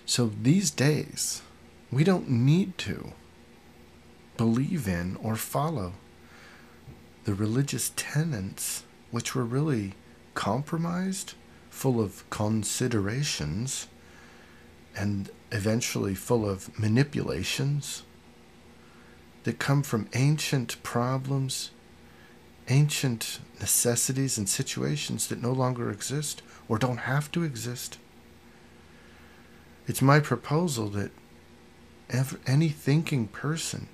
So these days, we don't need to believe in or follow the religious tenets which were really compromised, full of considerations, and eventually full of manipulations that come from ancient problems, ancient necessities and situations that no longer exist or don't have to exist. It's my proposal that any thinking person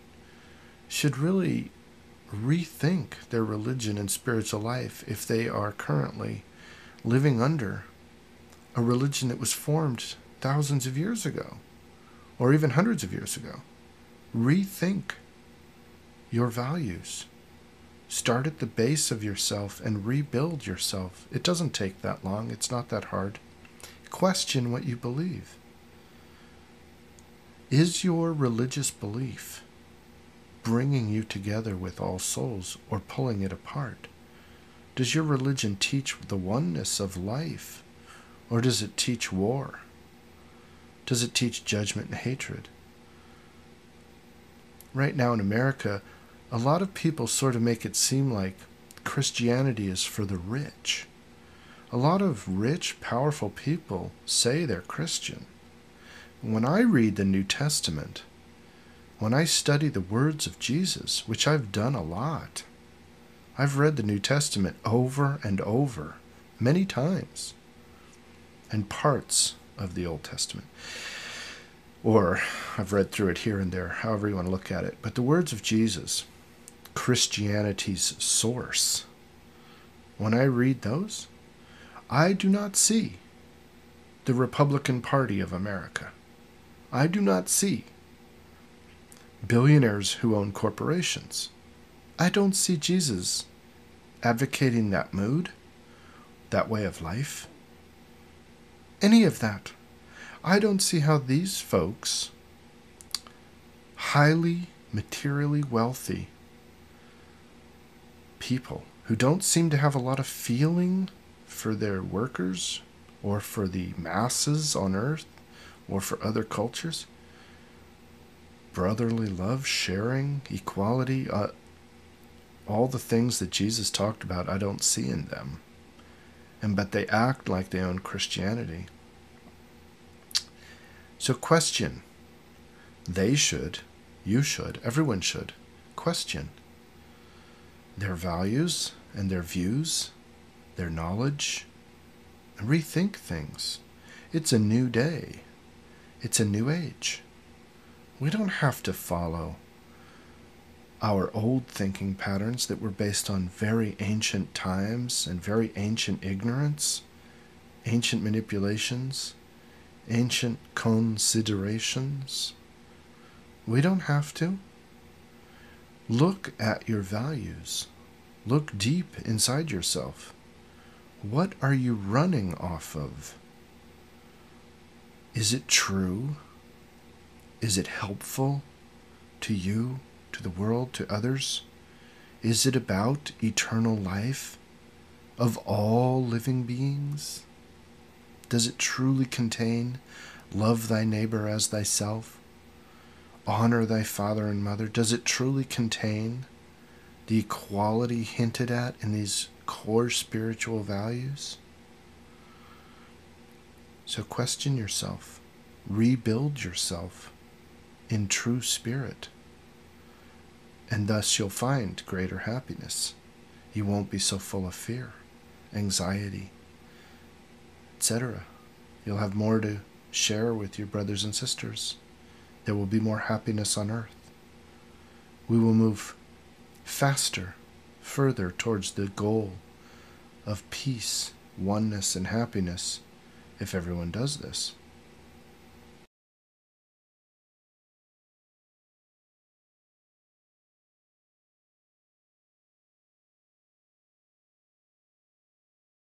should really rethink their religion and spiritual life if they are currently living under a religion that was formed thousands of years ago or even hundreds of years ago. Rethink your values. Start at the base of yourself and rebuild yourself. It doesn't take that long. It's not that hard. Question what you believe. Is your religious belief bringing you together with all souls or pulling it apart? Does your religion teach the oneness of life, or does it teach war? Does it teach judgment and hatred? Right now in America, a lot of people sort of make it seem like Christianity is for the rich. A lot of rich, powerful people say they're Christian. When I read the New Testament, when I study the words of Jesus, which I've done a lot, I've read the New Testament over and over, many times, and parts of the Old Testament. Or I've read through it here and there, however you want to look at it. But the words of Jesus, Christianity's source, when I read those, I do not see the Republican Party of America. I do not see billionaires who own corporations. I don't see Jesus advocating that mood, that way of life, any of that. I don't see how these folks, highly materially wealthy people who don't seem to have a lot of feeling for their workers or for the masses on earth or for other cultures, brotherly love, sharing, equality, all the things that Jesus talked about, I don't see in them. But they act like they own Christianity. So question. They should, you should, everyone should question their values and their views, their knowledge, and rethink things. It's a new day. It's a new age. We don't have to follow our old thinking patterns that were based on very ancient times and very ancient ignorance, ancient manipulations, ancient considerations. We don't have to. Look at your values. Look deep inside yourself. What are you running off of? Is it true? Is it helpful to you, to the world, to others? Is it about eternal life of all living beings? Does it truly contain love thy neighbor as thyself? Honor thy father and mother? Does it truly contain the equality hinted at in these core spiritual values? So question yourself. Rebuild yourself in true spirit. And thus you'll find greater happiness. You won't be so full of fear, anxiety, etc. You'll have more to share with your brothers and sisters. There will be more happiness on earth. We will move faster, further towards the goal of peace, oneness, and happiness if everyone does this.